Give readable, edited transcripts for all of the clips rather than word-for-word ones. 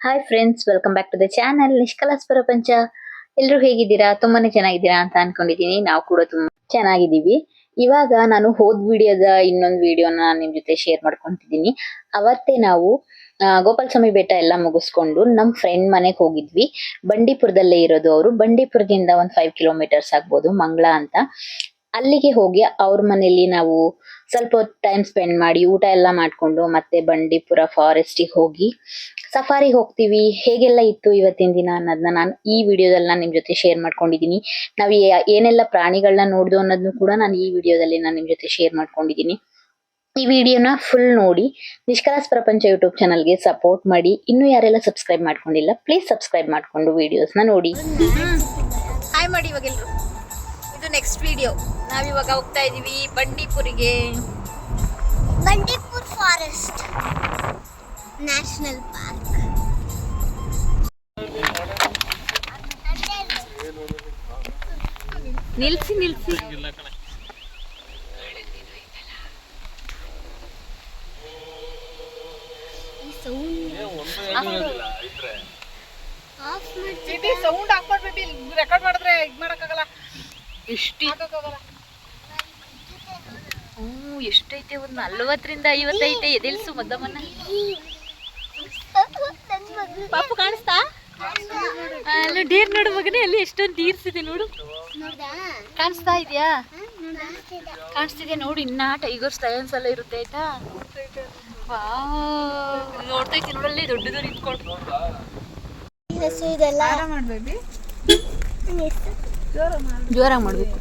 Hi friends, welcome back to the channel ನಿಷ್ಕಲಾಸ್ ಪ್ರಪಂಚ. ಎಲ್ಲರೂ ಹೇಗಿದ್ದೀರಾ? ತುಂಬಾನೇ ಚೆನ್ನಾಗಿದ್ದೀರಾ ಅಂತ ಅನ್ಕೊಂಡಿದೀನಿ. ನಾವು ಕೂಡ ತುಂಬಾ ಚೆನ್ನಾಗಿದ್ದೀವಿ. ಇವಾಗ ನಾನು ಹೋದ್ ವಿಡಿಯೋದ ಇನ್ನೊಂದು ವಿಡಿಯೋನ ನಿಮ್ ಜೊತೆ ಶೇರ್ ಮಾಡ್ಕೊಂತಿದ್ದೀನಿ. ಅವತ್ತೇ ನಾವು ಗೋಪಾಲ ಸ್ವಾಮಿ ಬೆಟ್ಟ ಎಲ್ಲ ಮುಗಿಸ್ಕೊಂಡು ನಮ್ ಫ್ರೆಂಡ್ ಮನೆಗೆ ಹೋಗಿದ್ವಿ. ಬಂಡೀಪುರದಲ್ಲೇ ಇರೋದು ಅವರು. ಬಂಡೀಪುರದಿಂದ ಒಂದ್ 5 ಕಿಲೋಮೀಟರ್ಸ್ ಆಗ್ಬೋದು, ಮಂಗಳ ಅಂತ. ಅಲ್ಲಿಗೆ ಹೋಗಿ ಅವ್ರ ಮನೇಲಿ ನಾವು ಸ್ವಲ್ಪ ಹೊತ್ತು ಟೈಮ್ ಸ್ಪೆಂಡ್ ಮಾಡಿ ಊಟ ಎಲ್ಲ ಮಾಡ್ಕೊಂಡು ಮತ್ತೆ ಬಂಡೀಪುರ ಫಾರೆಸ್ಟಿಗೆ ಹೋಗಿ ಸಫಾರಿ ಹೋಗ್ತೀವಿ. ಹೇಗೆಲ್ಲ ಇತ್ತು ಇವತ್ತಿನ ದಿನ ಅನ್ನೋದನ್ನ ನಾನು ಈ ವಿಡಿಯೋದಲ್ಲಿ ನಿಮ್ ಜೊತೆ ಶೇರ್ ಮಾಡ್ಕೊಂಡಿದೀನಿ. ನಾವ್ ಏನೆಲ್ಲ ಪ್ರಾಣಿಗಳನ್ನ ನೋಡ್ದು ಅನ್ನೋದನ್ನು ಕೂಡ ನಾನು ಈ ವಿಡಿಯೋದಲ್ಲಿ ನಾನು ನಿಮ್ ಜೊತೆ ಶೇರ್ ಮಾಡ್ಕೊಂಡಿದೀನಿ. ಈ ವಿಡಿಯೋನ ಫುಲ್ ನೋಡಿ ನಿಷ್ಕಲಾಸ್ ಪ್ರಪಂಚ ಯೂಟ್ಯೂಬ್ ಚಾನಲ್ಗೆ ಸಪೋರ್ಟ್ ಮಾಡಿ. ಇನ್ನು ಯಾರೆಲ್ಲ ಸಬ್ಸ್ಕ್ರೈಬ್ ಮಾಡ್ಕೊಂಡಿಲ್ಲ ಪ್ಲೀಸ್ ಸಬ್ಸ್ಕ್ರೈಬ್ ಮಾಡ್ಕೊಂಡು ವಿಡಿಯೋಸ್ನ ನೋಡಿ. ಹಾಯ್ ಮಾಡಿ ಇವಾಗ ಎಲ್ರು. ಇದು ನೆಕ್ಸ್ಟ್ ವಿಡಿಯೋ. ನಾವಿವಾಗ ಹೋಗ್ತಾ ಇದೀವಿ ಬಂಡೀಪುರಿಗೆ. Bandipur forest national park. ನಿಲ್ಸಿ ಸೌಂಡ್ ಆಫ್ ಮಾಡ್ಬೇಡಿ. ರೆಕಾರ್ಡ್ ಮಾಡಿದ್ರೆ ಇದು ಮಾಡಕ್ಕಾಗಲ್ಲ. ಎಷ್ಟೈತೆ? ಒಂದು 40ರಿಂದ 50 ಐತೆ. ಎದೆಲ್ಸು ಮದ್ದಮ್ಮನ್ನ. ಪಾಪು ಕಾಣಿಸ್ತಾ? ಅಲ್ಲಿ ಡೇರ್ ನೋಡು ಮಗನೇ, ಅಲ್ಲಿ ಎಷ್ಟೊಂದು ತೀರ್ಸಿದೆ ನೋಡು. ಕಾಣಿಸ್ತಾ ಇದೆಯಾ? ಕಾಣಿಸ್ತಿದ್ಯಾ ನೋಡು. ಇನ್ನ ಟೈಗರ್ಸ್ ಲಯನ್ಸ್ ಎಲ್ಲ ಇರುತ್ತೆ ಆಯ್ತಾ. ನೋಡ್ತೈತಿ ನೋಡಲ್ಲಿ ದೊಡ್ಡದು ನಿಂತ್ಕೊಂಡು. ಜೋರಾಗಿ ಮಾಡ್ಬೇಕು.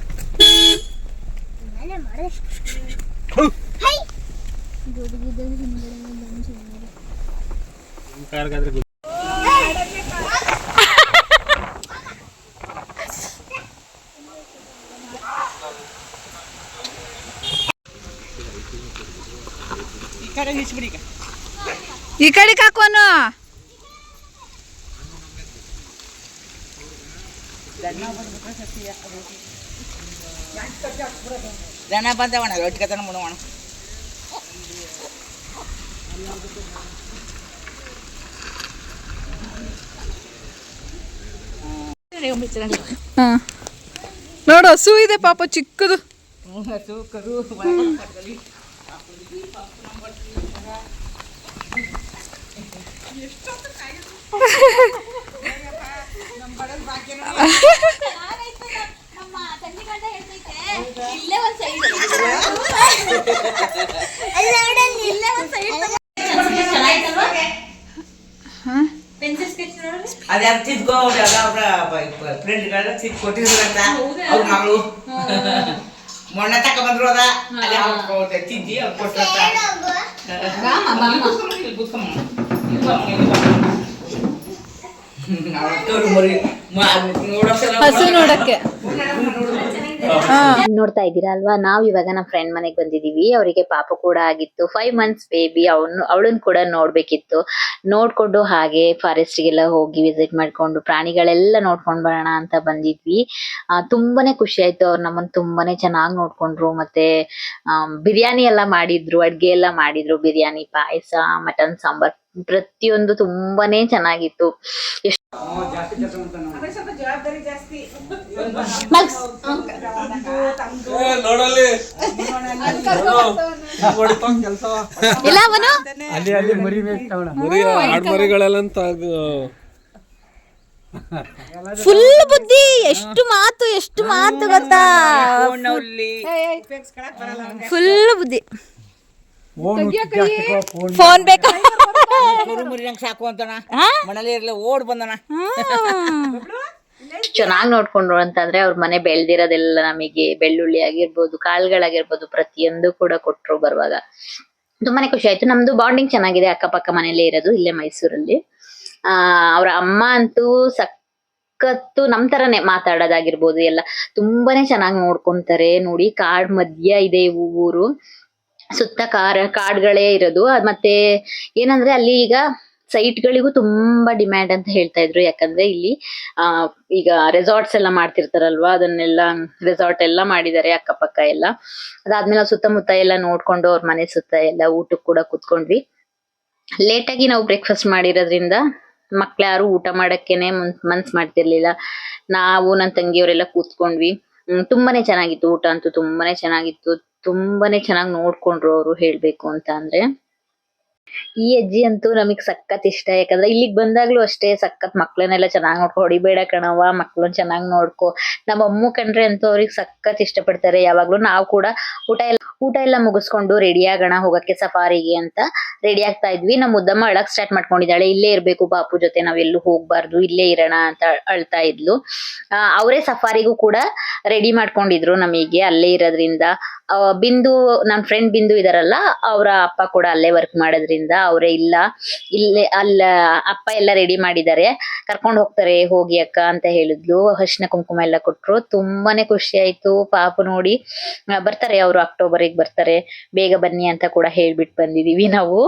ಈ ಕಡೆ ಹಾಕೋನು. ಜನ ಬಂದವಣ ಒಟ್ಟಿಗೆ ತನ ಮುಡೋಣ. ನೋಡು, ಹಸು ಇದೆ ಪಾಪ ಚಿಕ್ಕದು. ಅದ್ಯಾರು ತಿದ್ಕೋ ಫ್ರೆಂಡ್ಗಳ ತಿದ್ ಕೊಟ್ಟಿದ್ರಂತ ಅವ್ರ ಮಗಳು ಮೊನ್ನೆ ತಕ ಬಂದ್ರು. ಅದ ಅಲ್ಲಿ ತಿದ್ದಿ ಅವ್ರು ಕೊಟ್ರಂತ. ಹಸು ನೋಡಕ್ಕೆ ನೋಡ್ತಾ ಇದ್ದೀರಾ ಅಲ್ವಾ? ನಾವು ಇವಾಗ ನಮ್ಮ ಫ್ರೆಂಡ್ ಮನೆಗೆ ಬಂದಿದೀವಿ. ಅವರಿಗೆ ಪಾಪ ಕೂಡ ಆಗಿತ್ತು, 5 months ಬೇಬಿ. ಅವಳನ್ನ ಕೂಡ ನೋಡ್ಬೇಕಿತ್ತು. ನೋಡ್ಕೊಂಡು ಹಾಗೆ ಫಾರೆಸ್ಟ್ ಗೆಲ್ಲ ಹೋಗಿ ವಿಸಿಟ್ ಮಾಡ್ಕೊಂಡು ಪ್ರಾಣಿಗಳೆಲ್ಲ ನೋಡ್ಕೊಂಡ್ ಬರೋಣ ಅಂತ ಬಂದಿದ್ವಿ. ತುಂಬಾನೇ ಖುಷಿ ಆಯ್ತು. ಅವ್ರು ನಮ್ಮನ್ನ ತುಂಬಾನೇ ಚೆನ್ನಾಗಿ ನೋಡ್ಕೊಂಡ್ರು. ಮತ್ತೆ ಬಿರಿಯಾನಿ ಎಲ್ಲ ಮಾಡಿದ್ರು, ಅಡ್ಗೆ ಎಲ್ಲ ಮಾಡಿದ್ರು. ಬಿರಿಯಾನಿ, ಪಾಯಸ, ಮಟನ್ ಸಾಂಬಾರ್ ಪ್ರತಿಯೊಂದು ತುಂಬಾನೇ ಚೆನ್ನಾಗಿತ್ತು. ಫುಲ್ ಬುದ್ಧಿ. ಎಷ್ಟು ಮಾತು ಗೊತ್ತಾ? ಫುಲ್ ಬುದ್ಧಿ. ಫೋನ್ ಬೇಕಾ? ಸಾಕು ಅಂತಣ ಮನೇಲಿ ಇರ್ಲಿ ಓಡ್ ಬಂದಣ. ಚೆನ್ನಾಗಿ ನೋಡ್ಕೊಂಡ್ರು ಅಂತಂದ್ರೆ ಅವ್ರ ಮನೆ ಬೆಳ್ದಿರೋದೆಲ್ಲ ನಮಗೆ ಬೆಳ್ಳುಳ್ಳಿ ಆಗಿರ್ಬೋದು, ಕಾಳುಗಳಾಗಿರ್ಬೋದು ಪ್ರತಿಯೊಂದು ಕೂಡ ಕೊಟ್ರು ಬರುವಾಗ. ತುಂಬಾನೇ ಖುಷಿ ಆಯ್ತು. ನಮ್ದು ಬಾಂಡಿಂಗ್ ಚೆನ್ನಾಗಿದೆ. ಅಕ್ಕಪಕ್ಕ ಮನೇಲೇ ಇರೋದು, ಇಲ್ಲೇ ಮೈಸೂರಲ್ಲಿ. ಅವ್ರ ಅಮ್ಮ ಅಂತೂ ಸಖತ್ತು ನಮ್ ತರನೇ ಮಾತಾಡೋದಾಗಿರ್ಬೋದು ಎಲ್ಲ ತುಂಬಾನೇ ಚೆನ್ನಾಗಿ ನೋಡ್ಕೊಂತಾರೆ. ನೋಡಿ, ಕಾಡ್ ಮಧ್ಯ ಇದೆ ಊರು. ಸುತ್ತ ಕಾಡ್ಗಳೇ ಇರೋದು. ಮತ್ತೆ ಏನಂದ್ರೆ ಅಲ್ಲಿ ಈಗ ಸೈಟ್ ಗಳಿಗೂ ತುಂಬಾ ಡಿಮ್ಯಾಂಡ್ ಅಂತ ಹೇಳ್ತಾ ಇದ್ರು. ಯಾಕಂದ್ರೆ ಇಲ್ಲಿ ಈಗ ರೆಸಾರ್ಟ್ಸ್ ಎಲ್ಲ ಮಾಡ್ತಿರ್ತಾರಲ್ವಾ, ಅದನ್ನೆಲ್ಲ ರೆಸಾರ್ಟ್ ಎಲ್ಲ ಮಾಡಿದ್ದಾರೆ ಅಕ್ಕಪಕ್ಕ ಎಲ್ಲ. ಅದಾದ್ಮೇಲೆ ಸುತ್ತಮುತ್ತ ಎಲ್ಲ ನೋಡ್ಕೊಂಡು ಅವ್ರ ಮನೆ ಸುತ್ತ ಎಲ್ಲ ಊಟಕ್ಕೆ ಕೂಡ ಕುತ್ಕೊಂಡ್ವಿ. ಲೇಟ್ ಆಗಿ ನಾವು ಬ್ರೇಕ್ಫಾಸ್ಟ್ ಮಾಡಿರೋದ್ರಿಂದ ಮಕ್ಳ್ಯಾರು ಊಟ ಮಾಡಕ್ಕೇನೆ ಮನ್ಸ್ ಮಾಡ್ತಿರ್ಲಿಲ್ಲ. ನಾವು ನನ್ನ ತಂಗಿಯವರೆಲ್ಲ ಕೂತ್ಕೊಂಡ್ವಿ. ತುಂಬಾನೇ ಚೆನ್ನಾಗಿತ್ತು ಊಟ ಅಂತೂ, ತುಂಬಾನೇ ಚೆನ್ನಾಗಿತ್ತು. ತುಂಬಾನೇ ಚೆನ್ನಾಗಿ ನೋಡ್ಕೊಂಡ್ರು ಅವರು, ಹೇಳ್ಬೇಕು ಅಂತ ಅಂದ್ರೆ. ಈ ಅಜ್ಜಿ ಅಂತೂ ನಮಗ್ ಸಖತ್ ಇಷ್ಟ. ಯಾಕಂದ್ರೆ ಇಲ್ಲಿಗ್ ಬಂದಾಗ್ಲೂ ಅಷ್ಟೇ ಸಖತ್ ಮಕ್ಳನ್ನೆಲ್ಲ ಚೆನ್ನಾಗ್ ನೋಡ್ಕೊ, ಹೊಡಿಬೇಡ ಕಣವ್ವ ಮಕ್ಳನ್ ಚೆನ್ನಾಗ್ ನೋಡ್ಕೊ. ನಮ್ಮ ಅಮ್ಮು ಕಂಡ್ರೆ ಅಂತೂ ಅವ್ರಿಗೆ ಸಖತ್ ಇಷ್ಟ ಪಡ್ತಾರೆ ಯಾವಾಗ್ಲೂ. ನಾವು ಕೂಡ ಊಟ ಎಲ್ಲ ಮುಗಿಸ್ಕೊಂಡು ರೆಡಿ ಆಗೋಣ ಹೋಗಕ್ಕೆ ಸಫಾರಿಗೆ ಅಂತ ರೆಡಿ ಆಗ್ತಾ ಇದ್ವಿ. ನಮ್ಮ ಮುದ್ದಮ್ಮ ಅಳಕ್ ಸ್ಟಾರ್ಟ್ ಮಾಡ್ಕೊಂಡಿದ್ದಾಳೆ. ಇಲ್ಲೇ ಇರ್ಬೇಕು ಬಾಪು ಜೊತೆ, ನಾವೆಲ್ಲೂ ಹೋಗ್ಬಾರ್ದು, ಇಲ್ಲೇ ಇರೋಣ ಅಂತ ಅಳ್ತಾ ಇದ್ಲು. ಅವರೇ ಸಫಾರಿಗೂ ಕೂಡ ರೆಡಿ ಮಾಡ್ಕೊಂಡಿದ್ರು ನಮಗೆ, ಅಲ್ಲೇ ಇರೋದ್ರಿಂದ. ಬಿಂದು, ನನ್ ಫ್ರೆಂಡ್ ಬಿಂದು ಇದಾರಲ್ಲ, ಅವರ ಅಪ್ಪ ಕೂಡ ಅಲ್ಲೇ ವರ್ಕ್ ಮಾಡೋದ್ರಿಂದ ಅವರೇ ಅಲ್ಲ ಅಪ್ಪ ಎಲ್ಲ ರೆಡಿ ಮಾಡಿದ್ದಾರೆ, ಕರ್ಕೊಂಡ್ ಹೋಗ್ತಾರೆ ಹೋಗಿ ಅಕ್ಕ ಅಂತ ಹೇಳಿದ್ಲು. ಅರಿಶಿನ ಕುಂಕುಮ ಎಲ್ಲ ಕೊಟ್ರು. ತುಂಬಾನೇ ಖುಷಿ ಆಯ್ತು. ಪಾಪು ನೋಡಿ ಬರ್ತಾರೆ ಅವರು, ಅಕ್ಟೋಬರ್ಗೆ ಬರ್ತಾರೆ, ಬೇಗ ಬನ್ನಿ ಅಂತ ಕೂಡ ಹೇಳ್ಬಿಟ್ಟು ಬಂದಿದೀವಿ ನಾವು.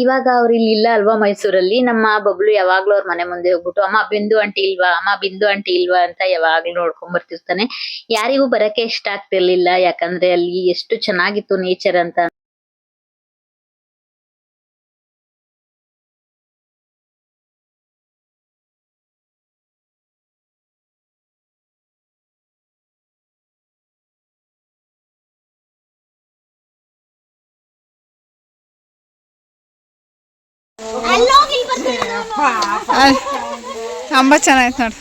ಇವಾಗ ಅವ್ರು ಇಲ್ಲಿ ಇಲ್ಲ ಅಲ್ವಾ ಮೈಸೂರಲ್ಲಿ. ನಮ್ಮ ಬಬ್ಲು ಯಾವಾಗ್ಲೂ ಅವ್ರ ಮನೆ ಮುಂದೆ ಹೋಗ್ಬಿಟ್ಟು ಅಮ್ಮ ಬಿಂದು ಆಂಟಿ ಇಲ್ವಾ, ಅಮ್ಮ ಬಿಂದು ಆಂಟಿ ಇಲ್ವಾ ಅಂತ ಯಾವಾಗ್ಲೂ ನೋಡ್ಕೊಂಡ್ ಬರ್ತಿರ್ತಾನೆ. ಯಾರಿಗೂ ಬರಕ್ಕೆ ಇಷ್ಟ ಆಗ್ತಿರ್ಲಿಲ್ಲ, ಯಾಕಂದ್ರೆ ಅಲ್ಲಿ ಎಷ್ಟು ಚೆನ್ನಾಗಿತ್ತು ನೇಚರ್ ಅಂತ. ಅಲ್ಲೋಗಿ ಬಂದು ಅಂಬ ಚೆನ್ನಾಗಿತ್ತು ನೋಡಿ.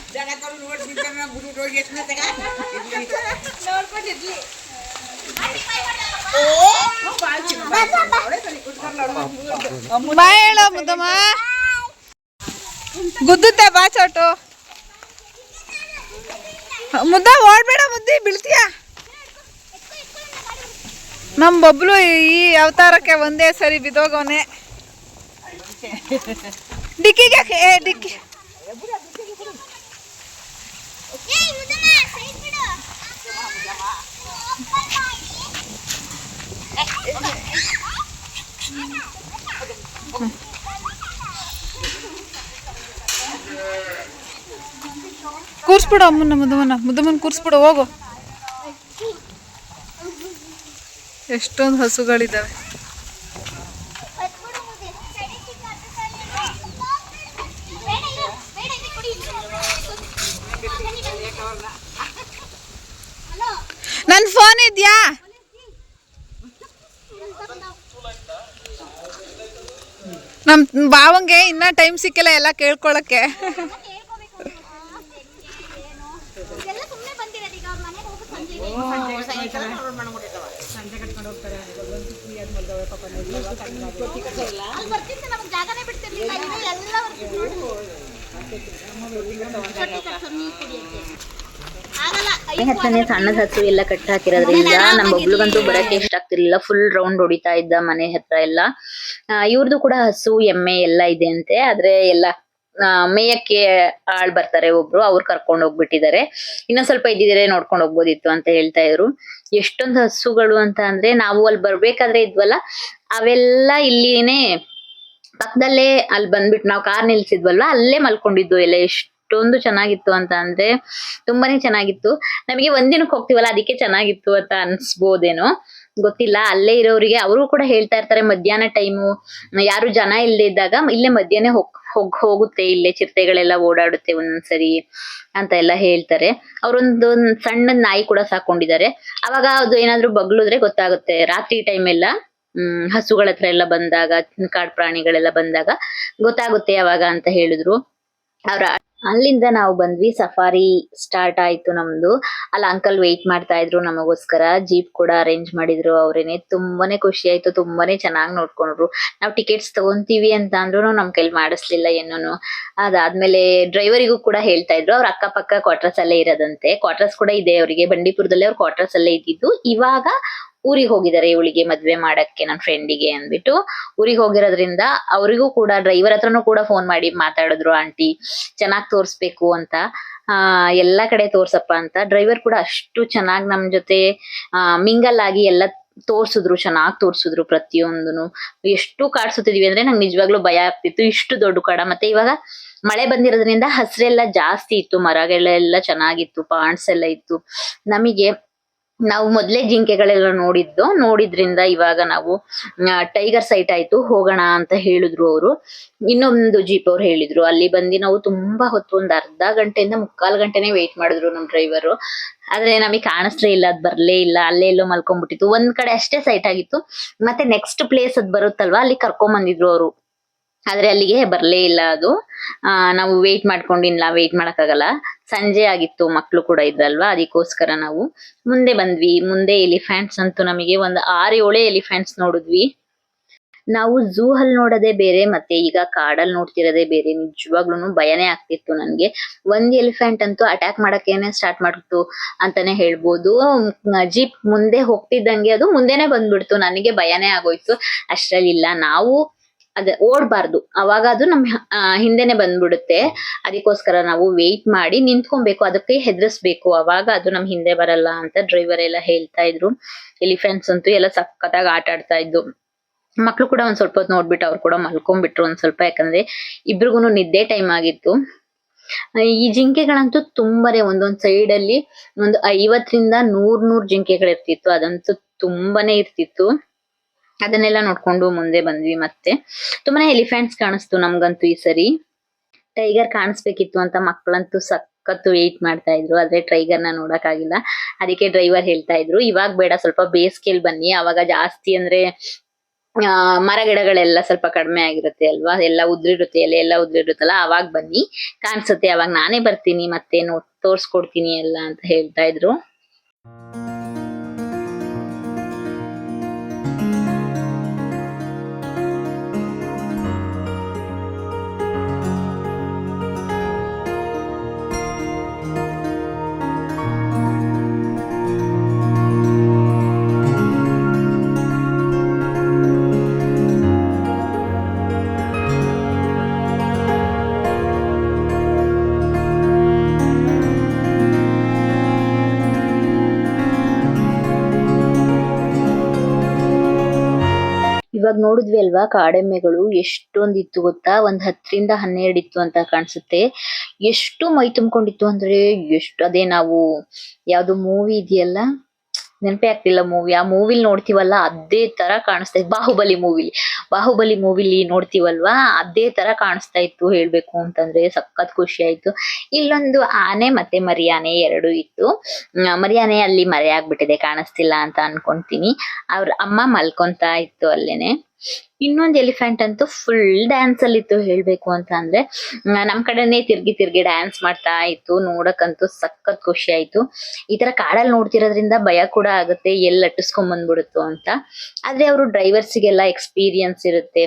ಬಾಯ್ ಹೇಳೋ ಮುದ್ದಮ್ಮ, ಗುದ್ದುತ್ತೆ ಬಾ ಚೋಟು. ಮುದ್ದ ಓಡ್ಬೇಡ, ಮುದ್ದಿ ಬೀಳ್ತೀಯ. ನಮ್ ಬಬ್ಲು ಈ ಅವತಾರಕ್ಕೆ ಒಂದೇ ಸರಿ ಬಿದ್ದೋಗವನೆ. ಡಿಕ್ಕಿಗೆ ಡಿಕ್ಕಿ ಏಯ್ ಮುದ್ದಮ್ಮ ಸೈಡ್ ಬಿಡು. ಕೂರ್ಸ್ಬಿಡು ಅಮ್ಮನ, ಮುದ್ದಮ್ಮನ ಕೂರ್ಸ್ಬಿಡು, ಹೋಗು. ಎಷ್ಟೊಂದು ಹಸುಗಳಿದಾವೆ. ನನ್ ಫೋನ್ ಇದ್ಯಾ? ನಮ್ ಬಾವಂಗೆ ಇನ್ನ ಟೈಮ್ ಸಿಕ್ಕಿಲ್ಲ ಎಲ್ಲ ಕೇಳ್ಕೊಳಕ್ಕೆ. ಎಲ್ಲ ಸುಮ್ಮನೆ ಬಂದಿರೋದು ಈಗ ಅವ್ರ ಮನೆಗೆ ಹೋಗಿ ಸಂಜೆ ಕಟ್ಕೊಂಡು ಹೋಗ್ತಾರೆ. ಅಲ್ಲಿ ಬರ್ತಿದ್ದೆ, ನಮಗೆ ಜಾಗನೇ ಬಿಡ್ತಿರ್ಲಿಲ್ಲ. ಎಲ್ಲ ಹತ್ರನೇ ಸಣ್ಣದ ಹಸು ಎಲ್ಲ ಕಟ್ಟ ಹಾಕಿರೋದ್ರಿಂದ ನಮ್ಮ ಬಬ್ಲುಗಂತೂ ಬರಕ್ಕೆ ಇಷ್ಟ ಆಗ್ತಿರ್ಲಿಲ್ಲ. ಫುಲ್ ರೌಂಡ್ ಹೊಡಿತಾ ಇದ್ದ ಮನೆ ಹತ್ರ ಎಲ್ಲ. ಇವ್ರದ್ದು ಕೂಡ ಹಸು ಎಮ್ಮೆ ಎಲ್ಲ ಇದೆ ಅಂತೆ. ಆದ್ರೆ ಎಲ್ಲ ಮೇಯಕ್ಕೆ ಆಳ್ ಬರ್ತಾರೆ ಒಬ್ರು, ಅವ್ರು ಕರ್ಕೊಂಡ್ ಹೋಗ್ಬಿಟ್ಟಿದ್ದಾರೆ. ಇನ್ನೊಂದ್ ಸ್ವಲ್ಪ ಇದ್ದಿದ್ರೆ ನೋಡ್ಕೊಂಡ್ ಹೋಗ್ಬೋದಿತ್ತು ಅಂತ ಹೇಳ್ತಾ ಇದ್ರು. ಎಷ್ಟೊಂದು ಹಸುಗಳು ಅಂತ ಅಂದ್ರೆ, ನಾವು ಅಲ್ಲಿ ಬರ್ಬೇಕಾದ್ರೆ ಇದ್ವಲ್ಲ, ಅವೆಲ್ಲ ಇಲ್ಲಿನೇ ಪಕ್ಕದಲ್ಲೇ ಅಲ್ಲಿ ಬಂದ್ಬಿಟ್ಟು ನಾವು ಕಾರ್ ನಿಲ್ಸಿದ್ವಲ್ವಾ, ಅಲ್ಲೇ ಮಲ್ಕೊಂಡಿದ್ದು ಎಲ್ಲ. ಎಷ್ಟೊಂದು ಚೆನ್ನಾಗಿತ್ತು ಅಂತ ಅಂದ್ರೆ ತುಂಬಾನೇ ಚೆನ್ನಾಗಿತ್ತು. ನಮಗೆ ಒಂದಿನಕ್ಕೆ ಹೋಗ್ತಿವಲ್ಲ, ಅದಕ್ಕೆ ಚೆನ್ನಾಗಿತ್ತು ಅಂತ ಅನ್ಸ್ಬೋದೇನೋ ಗೊತ್ತಿಲ್ಲ. ಅಲ್ಲೇ ಇರೋರಿಗೆ ಅವರು ಕೂಡ ಹೇಳ್ತಾ ಇರ್ತಾರೆ, ಮಧ್ಯಾಹ್ನ ಟೈಮು ಯಾರು ಜನ ಇಲ್ಲದೆ ಇದ್ದಾಗ ಇಲ್ಲೇ ಮಧ್ಯಾಹ್ನ ಹೋಗುತ್ತೆ, ಇಲ್ಲೇ ಚಿರತೆಗಳೆಲ್ಲ ಓಡಾಡುತ್ತೆ ಒಂದೊಂದ್ಸರಿ ಅಂತ ಎಲ್ಲ ಹೇಳ್ತಾರೆ. ಅವರೊಂದು ಸಣ್ಣ ನಾಯಿ ಕೂಡ ಸಾಕೊಂಡಿದ್ದಾರೆ. ಅವಾಗ ಅದು ಏನಾದ್ರು ಬಗ್ಲುದ್ರೆ ಗೊತ್ತಾಗುತ್ತೆ. ರಾತ್ರಿ ಟೈಮ್ ಎಲ್ಲ ಹಸುಗಳ ಹತ್ರ ಎಲ್ಲ ಬಂದಾಗ, ಕಾಡು ಪ್ರಾಣಿಗಳೆಲ್ಲ ಬಂದಾಗ ಗೊತ್ತಾಗುತ್ತೆ ಅವಾಗ ಅಂತ ಹೇಳಿದ್ರು. ಅಲ್ಲಿಂದ ನಾವು ಬಂದ್ವಿ. ಸಫಾರಿ ಸ್ಟಾರ್ಟ್ ಆಯ್ತು ನಮ್ದು. ಅಲ್ಲಿ ಅಂಕಲ್ ವೆಯ್ಟ್ ಮಾಡ್ತಾ ಇದ್ರು ನಮಗೋಸ್ಕರ. ಜೀಪ್ ಕೂಡ ಅರೇಂಜ್ ಮಾಡಿದ್ರು ಅವರೇನೆ. ತುಂಬಾನೇ ಖುಷಿ ಆಯ್ತು, ತುಂಬಾನೇ ಚೆನ್ನಾಗಿ ನೋಡ್ಕೊಂಡ್ರು. ನಾವು ಟಿಕೆಟ್ಸ್ ತಗೊಂತೀವಿ ಅಂತ ಅಂದ್ರು ನಮ್ ಕೈಲಿ ಮಾಡಿಸ್ಲಿಲ್ಲ ಏನೂನು. ಅದಾದ್ಮೇಲೆ ಡ್ರೈವರಿಗೂ ಕೂಡ ಹೇಳ್ತಾ ಇದ್ರು, ಅವ್ರ ಅಕ್ಕಪಕ್ಕ ಕ್ವಾರ್ಟರ್ಸ್ ಅಲ್ಲೇ ಇರೋದಂತೆ. ಕ್ವಾರ್ಟರ್ಸ್ ಕೂಡ ಇದೆ ಅವರಿಗೆ, ಬಂಡೀಪುರದಲ್ಲೇ ಅವ್ರ ಕ್ವಾರ್ಟರ್ಸ್ ಅಲ್ಲೇ ಇದ್ದಿದ್ದು. ಇವಾಗ ಊರಿಗೆ ಹೋಗಿದ್ದಾರೆ ಇವಳಿಗೆ ಮದ್ವೆ ಮಾಡಕ್ಕೆ, ನನ್ನ ಫ್ರೆಂಡಿಗೆ ಅಂದ್ಬಿಟ್ಟು ಊರಿಗೆ ಹೋಗಿರೋದ್ರಿಂದ ಅವರಿಗೂ ಕೂಡ ಡ್ರೈವರ್ ಹತ್ರನೂ ಕೂಡ ಫೋನ್ ಮಾಡಿ ಮಾತಾಡಿದ್ರು, ಆಂಟಿ ಚೆನ್ನಾಗ್ ತೋರ್ಸ್ಬೇಕು ಅಂತ, ಎಲ್ಲಾ ಕಡೆ ತೋರ್ಸಪ್ಪ ಅಂತ. ಡ್ರೈವರ್ ಕೂಡ ಅಷ್ಟು ಚೆನ್ನಾಗ್ ನಮ್ ಜೊತೆ ಮಿಂಗಲ್ ಆಗಿ ಎಲ್ಲ ತೋರ್ಸಿದ್ರು, ಚೆನ್ನಾಗ್ ತೋರ್ಸಿದ್ರು ಪ್ರತಿಯೊಂದನು. ಎಷ್ಟು ಕಾಡ್ ಸುತ್ತಿದ್ವಿ ಅಂದ್ರೆ ನಂಗೆ ನಿಜವಾಗ್ಲೂ ಭಯ ಆಗ್ತಿತ್ತು, ಇಷ್ಟು ದೊಡ್ಡ ಕಾಡ. ಮತ್ತೆ ಇವಾಗ ಮಳೆ ಬಂದಿರೋದ್ರಿಂದ ಹಸ್ರೆಲ್ಲ ಜಾಸ್ತಿ ಇತ್ತು, ಮರಗಳೆಲ್ಲ ಚೆನ್ನಾಗಿತ್ತು, ಪಾಂಡ್ಸ್ ಎಲ್ಲ ಇತ್ತು. ನಮಗೆ ನಾವು ಮೊದ್ಲೇ ಜಿಂಕೆಗಳೆಲ್ಲ ನೋಡಿದ್ರಿಂದ ಇವಾಗ ನಾವು ಟೈಗರ್ ಸೈಟ್ ಆಯ್ತು ಹೋಗೋಣ ಅಂತ ಹೇಳಿದ್ರು ಅವರು. ಇನ್ನೊಂದು ಜೀಪ್ ಅವ್ರು ಹೇಳಿದ್ರು. ಅಲ್ಲಿ ಬಂದು ನಾವು ತುಂಬಾ ಹೊತ್ತು ಒಂದ್ ಅರ್ಧ ಗಂಟೆಯಿಂದ 3/4 ಗಂಟೆನೆ ವೇಟ್ ಮಾಡಿದ್ರು ನಮ್ ಡ್ರೈವರು. ಆದ್ರೆ ನಮಗೆ ಕಾಣಿಸ್ಲೇ ಇಲ್ಲ, ಅದ್ ಬರ್ಲೇ ಇಲ್ಲ, ಅಲ್ಲೇ ಎಲ್ಲೋ ಮಲ್ಕೊಂಡ್ಬಿಟ್ಟಿತ್ತು. ಒಂದ್ ಕಡೆ ಅಷ್ಟೇ ಸೈಟ್ ಆಗಿತ್ತು. ಮತ್ತೆ ನೆಕ್ಸ್ಟ್ ಪ್ಲೇಸ್ ಅದ್ ಬರುತ್ತಲ್ವಾ, ಅಲ್ಲಿ ಕರ್ಕೊಂಡ್ ಬಂದಿದ್ರು ಅವರು. ಆದ್ರೆ ಅಲ್ಲಿಗೆ ಬರ್ಲೇ ಇಲ್ಲ ಅದು. ನಾವು ವೇಟ್ ಮಾಡ್ಕೊಂಡಿಲ್ಲ, ವೇಟ್ ಮಾಡಕ್ಕಾಗಲ್ಲ. ಸಂಜೆ ಆಗಿತ್ತು, ಮಕ್ಳು ಕೂಡ ಇದ್ರಲ್ವಾ, ಅದಕ್ಕೋಸ್ಕರ ನಾವು ಮುಂದೆ ಬಂದ್ವಿ. ಮುಂದೆ ಎಲಿಫೆಂಟ್ಸ್ ಅಂತೂ ನಮಗೆ ಒಂದು 6-7 ಎಲಿಫೆಂಟ್ಸ್ ನೋಡಿದ್ವಿ. ನಾವು ಝೂ ಅಲ್ಲಿ ನೋಡೋದೇ ಬೇರೆ, ಮತ್ತೆ ಈಗ ಕಾಡಲ್ಲಿ ನೋಡ್ತಿರೋದೇ ಬೇರೆ. ನಿಜವಾಗ್ಲೂ ಭಯನೇ ಆಗ್ತಿತ್ತು ನನ್ಗೆ. ಒಂದ್ ಎಲಿಫೆಂಟ್ ಅಂತೂ ಅಟ್ಯಾಕ್ ಮಾಡಕ್ಕೇನೆ ಸ್ಟಾರ್ಟ್ ಮಾಡ್ತು ಅಂತಾನೆ ಹೇಳ್ಬೋದು. ಜೀಪ್ ಮುಂದೆ ಹೋಗ್ತಿದ್ದಂಗೆ ಅದು ಮುಂದೆನೆ ಬಂದ್ಬಿಡ್ತು. ನನಗೆ ಭಯನೇ ಆಗೋಯ್ತು. ಅಷ್ಟ್ರಲ್ಲಿ ಇಲ್ಲ, ನಾವು ಓಡ್ಬಾರ್ದು, ಅವಾಗ ಅದು ನಮ್ ಹಿಂದೆನೆ ಬಂದ್ಬಿಡುತ್ತೆ. ಅದಕ್ಕೋಸ್ಕರ ನಾವು ವೇಟ್ ಮಾಡಿ ನಿಂತ್ಕೊಬೇಕು, ಅದಕ್ಕೆ ಹೆದರ್ಸ್ಬೇಕು, ಅವಾಗ ಅದು ನಮ್ ಹಿಂದೆ ಬರಲ್ಲ ಅಂತ ಡ್ರೈವರ್ ಎಲ್ಲ ಹೇಳ್ತಾ ಇದ್ರು. ಎಲಿಫೆಂಟ್ಸ್ ಅಂತೂ ಎಲ್ಲ ಸಖತ್ತಾಗಿ ಆಟ ಆಡ್ತಾ ಇದ್ದು. ಮಕ್ಳು ಕೂಡ ಒಂದ್ ಸ್ವಲ್ಪ ಹೊತ್ತು ನೋಡ್ಬಿಟ್ಟು ಅವ್ರು ಕೂಡ ಮಲ್ಕೊಂಡ್ಬಿಟ್ರು ಒಂದ್ ಸ್ವಲ್ಪ, ಯಾಕಂದ್ರೆ ಇಬ್ರಿಗೂನು ನಿದ್ದೆ ಟೈಮ್ ಆಗಿತ್ತು. ಈ ಜಿಂಕೆಗಳಂತೂ ತುಂಬಾನೇ ಒಂದೊಂದ್ ಸೈಡ್ ಅಲ್ಲಿ ಒಂದು 50ರಿಂದ 100 ಜಿಂಕೆಗಳಿರ್ತಿತ್ತು. ಅದಂತೂ ತುಂಬಾನೇ ಇರ್ತಿತ್ತು. ಅದನ್ನೆಲ್ಲ ನೋಡ್ಕೊಂಡು ಮುಂದೆ ಬಂದ್ವಿ. ಮತ್ತೆ ತುಂಬಾನೇ ಎಲಿಫೆಂಟ್ಸ್ ಕಾಣಿಸ್ತು ನಮ್ಗಂತೂ ಈ ಸರಿ. ಟೈಗರ್ ಕಾಣಿಸ್ಬೇಕಿತ್ತು ಅಂತ ಮಕ್ಕಳಂತೂ ಸಖತ್ತು ವೇಟ್ ಮಾಡ್ತಾ ಇದ್ರು. ಆದ್ರೆ ಟೈಗರ್ನ ನೋಡಕ್ ಆಗಿಲ್ಲ. ಅದಕ್ಕೆ ಡ್ರೈವರ್ ಹೇಳ್ತಾ ಇದ್ರು, ಇವಾಗ ಬೇಡ, ಸ್ವಲ್ಪ ಬೇಸಿಗೆಲ್ ಬನ್ನಿ, ಅವಾಗ ಜಾಸ್ತಿ ಅಂದ್ರೆ ಮರ ಗಿಡಗಳೆಲ್ಲ ಸ್ವಲ್ಪ ಕಡಿಮೆ ಆಗಿರುತ್ತೆ ಅಲ್ವಾ, ಎಲ್ಲ ಉದ್ರಿರುತ್ತೆ, ಎಲೆ ಎಲ್ಲ ಉದ್ರಿರುತ್ತಲ್ಲ, ಅವಾಗ ಬನ್ನಿ ಕಾಣಿಸುತ್ತೆ, ಅವಾಗ ನಾನೇ ಬರ್ತೀನಿ ಮತ್ತೆ ತೋರ್ಸ್ಕೊಡ್ತೀನಿ ಎಲ್ಲ ಅಂತ ಹೇಳ್ತಾ ಇದ್ರು. ಇವಾಗ ನೋಡಿದ್ವಿ ಅಲ್ವಾ, ಕಾಡೆಮ್ಮೆಗಳು ಎಷ್ಟೊಂದಿತ್ತು ಗೊತ್ತಾ, ಒಂದ್ 10ರಿಂದ 12 ಇತ್ತು ಅಂತ ಕಾಣಿಸುತ್ತೆ. ಎಷ್ಟು ಮೈ ತುಂಬಿಕೊಂಡಿತ್ತು ಅಂದ್ರೆ ಅದೇ ನಾವು ಯಾವ್ದು ಮೂವಿ ಇದೆಯಲ್ಲ, ನೆನಪೇ ಆಗ್ತಿಲ್ಲ ಮೂವಿ, ಆ ಮೂವಿಲಿ ನೋಡ್ತೀವಲ್ಲ ಅದೇ ತರ ಕಾಣಿಸ್ತಾ ಇತ್ತು. ಬಾಹುಬಲಿ ಮೂವಿಲಿ ನೋಡ್ತೀವಲ್ವಾ, ಅದೇ ತರ ಕಾಣಿಸ್ತಾ ಇತ್ತು. ಹೇಳ್ಬೇಕು ಅಂತಂದ್ರೆ ಸಖತ್ ಖುಷಿ ಆಯ್ತು. ಇಲ್ಲೊಂದು ಆನೆ ಮತ್ತೆ ಮರಿಯಾನೆ 2 ಇತ್ತು. ಮರಿಯಾನೆ ಅಲ್ಲಿ ಮರೆ ಆಗ್ಬಿಟ್ಟಿದೆ, ಕಾಣಿಸ್ತಿಲ್ಲ ಅಂತ ಅನ್ಕೊಂತೀನಿ. ಅವ್ರ ಅಮ್ಮ ಮಲ್ಕೊಂತಾ ಇತ್ತು ಅಲ್ಲೇನೆ. ಇನ್ನೊಂದು ಎಲಿಫೆಂಟ್ ಅಂತೂ ಫುಲ್ ಡ್ಯಾನ್ಸ್ ಅಲ್ಲಿ ಇತ್ತು. ಹೇಳ್ಬೇಕು ಅಂತ ಅಂದ್ರೆ ನಮ್ ಕಡೆನೆ ತಿರ್ಗಿ ಡ್ಯಾನ್ಸ್ ಮಾಡ್ತಾ ಇತ್ತು. ನೋಡಕ್ಕಂತೂ ಸಖತ್ ಖುಷಿ ಆಯ್ತು. ಈ ತರ ಕಾಡಲ್ಲಿ ನೋಡ್ತಿರೋದ್ರಿಂದ ಭಯ ಕೂಡ ಆಗುತ್ತೆ, ಎಲ್ಲಿ ಅಟ್ಟಿಸ್ಕೊಂಡ್ ಬಂದ್ಬಿಡುತ್ತೋ ಅಂತ. ಆದ್ರೆ ಅವರು ಡ್ರೈವರ್ಸಿಗೆಲ್ಲ ಎಕ್ಸ್ಪೀರಿಯನ್ಸ್ ಇರುತ್ತೆ.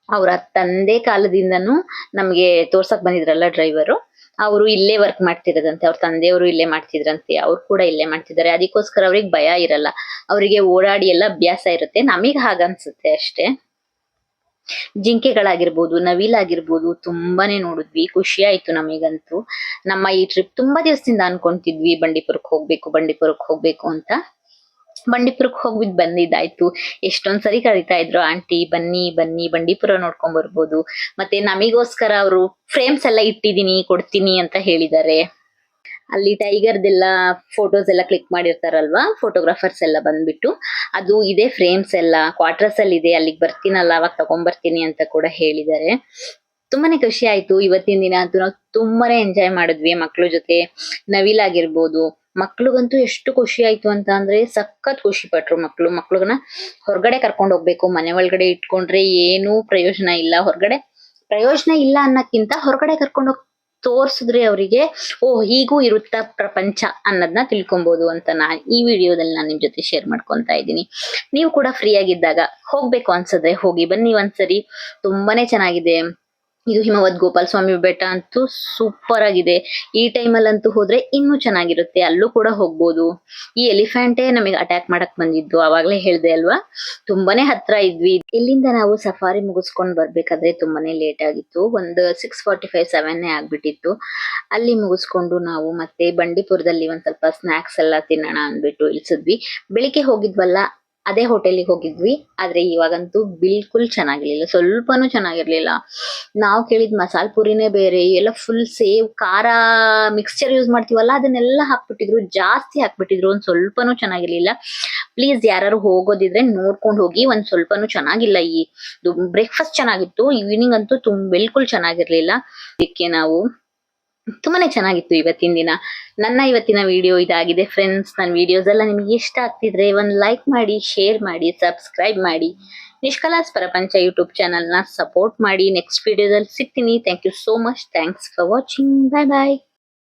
ಅವ್ರ ತಂದೆ ಕಾಲದಿಂದನೂ ನಮ್ಗೆ ತೋರ್ಸಕ್ ಬಂದಿದ್ರಲ್ಲ ಡ್ರೈವರು, ಅವರು ಇಲ್ಲೇ ವರ್ಕ್ ಮಾಡ್ತಿರೋದಂತೆ, ಅವ್ರ ತಂದೆಯವರು ಇಲ್ಲೇ ಮಾಡ್ತಿದ್ರಂತೆ, ಅವ್ರು ಕೂಡ ಇಲ್ಲೇ ಮಾಡ್ತಿದ್ದಾರೆ. ಅದಕ್ಕೋಸ್ಕರ ಅವ್ರಿಗೆ ಭಯ ಇರಲ್ಲ, ಅವರಿಗೆ ಓಡಾಡಿ ಎಲ್ಲ ಅಭ್ಯಾಸ ಇರುತ್ತೆ. ನಮಗ್ ಹಾಗನ್ಸುತ್ತೆ ಅಷ್ಟೇ. ಜಿಂಕೆಗಳಾಗಿರ್ಬೋದು, ನವಿಲಾಗಿರ್ಬೋದು, ತುಂಬಾನೇ ನೋಡಿದ್ವಿ. ಖುಷಿ ಆಯ್ತು ನಮಗಂತೂ. ನಮ್ಮ ಈ ಟ್ರಿಪ್ ತುಂಬಾ ದಿವಸದಿಂದ ಅನ್ಕೊಂತಿದ್ವಿ, ಬಂಡೀಪುರಕ್ಕೆ ಹೋಗ್ಬೇಕು ಅಂತ. ಬಂಡೀಪುರಕ್ಕೆ ಹೋಗ್ಬಿಟ್ಟು ಬಂದಿದ್ದಾಯ್ತು. ಎಷ್ಟೊಂದ್ ಸರಿ ಕರೀತಾ ಇದ್ರು, ಆಂಟಿ ಬನ್ನಿ ಬಂಡೀಪುರ ನೋಡ್ಕೊಂಡ್ ಬರ್ಬೋದು. ಮತ್ತೆ ನಮಿಗೋಸ್ಕರ ಅವರು ಫ್ರೇಮ್ಸ್ ಎಲ್ಲ ಇಟ್ಟಿದೀನಿ, ಕೊಡ್ತೀನಿ ಅಂತ ಹೇಳಿದ್ದಾರೆ. ಅಲ್ಲಿ ಟೈಗರ್ದೆಲ್ಲ ಫೋಟೋಸ್ ಎಲ್ಲ ಕ್ಲಿಕ್ ಮಾಡಿರ್ತಾರಲ್ವಾ ಫೋಟೋಗ್ರಾಫರ್ಸ್ ಎಲ್ಲ ಬಂದ್ಬಿಟ್ಟು, ಅದು ಇದೆ ಫ್ರೇಮ್ಸ್ ಎಲ್ಲ ಕ್ವಾರ್ಟರ್ಸ್ ಅಲ್ಲಿ ಇದೆ, ಅಲ್ಲಿಗೆ ಬರ್ತೀನಲ್ಲ ಅವಾಗ ತಗೊಂಡ್ಬರ್ತೀನಿ ಅಂತ ಕೂಡ ಹೇಳಿದ್ದಾರೆ. ತುಂಬಾನೇ ಖುಷಿ ಆಯ್ತು. ಇವತ್ತಿನ ದಿನ ಅಂತೂ ನಾವು ತುಂಬಾನೇ ಎಂಜಾಯ್ ಮಾಡಿದ್ವಿ ಮಕ್ಳ ಜೊತೆ. ನವಿಲಾಗಿರ್ಬೋದು, ಮಕ್ಳಿಗಂತೂ ಎಷ್ಟು ಖುಷಿ ಆಯ್ತು ಅಂತ ಅಂದ್ರೆ ಸಖತ್ ಖುಷಿ ಪಟ್ರು ಮಕ್ಳುಗನ್ನ ಹೊರಗಡೆ ಕರ್ಕೊಂಡು ಹೋಗ್ಬೇಕು. ಮನೆ ಒಳಗಡೆ ಇಟ್ಕೊಂಡ್ರೆ ಏನೂ ಪ್ರಯೋಜನ ಇಲ್ಲ. ಪ್ರಯೋಜನ ಇಲ್ಲ ಅನ್ನಕ್ಕಿಂತ ಹೊರಗಡೆ ಕರ್ಕೊಂಡು ಹೋಗಿ ತೋರ್ಸಿದ್ರೆ ಅವರಿಗೆ ಹೀಗೂ ಇರುತ್ತಾ ಪ್ರಪಂಚ ಅನ್ನೋದನ್ನ ತಿಳ್ಕೊಬಹುದು ಅಂತ ಈ ವಿಡಿಯೋದಲ್ಲಿ ನಾನು ನಿಮ್ ಜೊತೆ ಶೇರ್ ಮಾಡ್ಕೊಂತಾ ಇದ್ದೀನಿ. ನೀವು ಕೂಡ ಫ್ರೀ ಆಗಿದ್ದಾಗ ಹೋಗ್ಬೇಕು ಅನ್ಸಿದ್ರೆ ಹೋಗಿ ಬನ್ನಿ ಒಂದ್ಸರಿ. ತುಂಬಾನೇ ಚೆನ್ನಾಗಿದೆ. ಇದು ಹಿಮವದ್ ಗೋಪಾಲ ಸ್ವಾಮಿ ಬೆಟ್ಟ ಅಂತೂ ಸೂಪರ್ ಆಗಿದೆ. ಈ ಟೈಮಲ್ಲಂತೂ ಹೋದ್ರೆ ಇನ್ನೂ ಚೆನ್ನಾಗಿರುತ್ತೆ, ಅಲ್ಲೂ ಕೂಡ ಹೋಗ್ಬೋದು. ಈ ಎಲಿಫೆಂಟೇ ನಮಗೆ ಅಟ್ಯಾಕ್ ಮಾಡಕ್ ಬಂದಿದ್ದು, ಅವಾಗ್ಲೇ ಹೇಳ್ದೆ ಅಲ್ವಾ. ತುಂಬಾನೇ ಹತ್ರ ಇದ್ವಿ. ಇಲ್ಲಿಂದ ನಾವು ಸಫಾರಿ ಮುಗಿಸ್ಕೊಂಡ್ ಬರ್ಬೇಕಾದ್ರೆ ತುಂಬಾನೇ ಲೇಟ್ ಆಗಿತ್ತು. ಒಂದು 6:45, 7 ಆಗ್ಬಿಟ್ಟಿತ್ತು. ಅಲ್ಲಿ ಮುಗಿಸ್ಕೊಂಡು ನಾವು ಮತ್ತೆ ಬಂಡೀಪುರದಲ್ಲಿ ಒಂದ್ ಸ್ವಲ್ಪ ಸ್ನಾಕ್ಸ್ ಎಲ್ಲ ತಿನ್ನೋಣ ಅಂದ್ಬಿಟ್ಟು ಇಳಿಸಿದ್ವಿ. ಬೆಳಿಗ್ಗೆ ಹೋಗಿದ್ವಲ್ಲ, ಅದೇ ಹೋಟೆಲಿಗೆ ಹೋಗಿದ್ವಿ. ಆದ್ರೆ ಇವಾಗಂತೂ ಬಿಲ್ಕುಲ್ ಚೆನ್ನಾಗಿರ್ಲಿಲ್ಲ, ಸ್ವಲ್ಪನೂ ಚೆನ್ನಾಗಿರ್ಲಿಲ್ಲ. ನಾವು ಕೇಳಿದ ಮಸಾಲ ಪುರಿನೇ ಬೇರೆ, ಎಲ್ಲ ಫುಲ್ ಸೇವ್ ಖಾರ ಮಿಕ್ಸ್ಚರ್ ಯೂಸ್ ಮಾಡ್ತೀವಲ್ಲ ಅದನ್ನೆಲ್ಲ ಹಾಕ್ಬಿಟ್ಟಿದ್ರು, ಜಾಸ್ತಿ ಹಾಕ್ಬಿಟ್ಟಿದ್ರು. ಒಂದ್ ಸ್ವಲ್ಪನೂ ಚೆನ್ನಾಗಿರ್ಲಿಲ್ಲ. ಪ್ಲೀಸ್ ಯಾರು ಹೋಗೋದಿದ್ರೆ ನೋಡ್ಕೊಂಡು ಹೋಗಿ. ಒಂದ್ ಸ್ವಲ್ಪನೂ ಚೆನ್ನಾಗಿಲ್ಲ. ಈ ಬ್ರೇಕ್ಫಾಸ್ಟ್ ಚೆನ್ನಾಗಿತ್ತು, ಈವ್ನಿಂಗ್ ಅಂತೂ ಬಿಲ್ಕುಲ್ ಚೆನ್ನಾಗಿರ್ಲಿಲ್ಲ. ಇದಕ್ಕೆ ನಾವು ತುಂಬಾನೇ ಚೆನ್ನಾಗಿತ್ತು ಇವತ್ತಿನ ದಿನ. ನನ್ನ ಇವತ್ತಿನ ವಿಡಿಯೋ ಇದಾಗಿದೆ ಫ್ರೆಂಡ್ಸ್. ನನ್ನ ವಿಡಿಯೋಸ್ ಎಲ್ಲ ನಿಮಗೆ ಇಷ್ಟ ಆಗ್ತಿದ್ರೆ ಒಂದು ಲೈಕ್ ಮಾಡಿ, ಶೇರ್ ಮಾಡಿ, ಸಬ್ಸ್ಕ್ರೈಬ್ ಮಾಡಿ. ನಿಷ್ಕಲಾಸ್ ಪ್ರಪಂಚ ಯೂಟ್ಯೂಬ್ ಚಾನಲ್ನ ಸಪೋರ್ಟ್ ಮಾಡಿ. ನೆಕ್ಸ್ಟ್ ವಿಡಿಯೋದಲ್ಲಿ ಸಿಗ್ತೀನಿ. Thank you so much. Thanks for watching. Bye bye.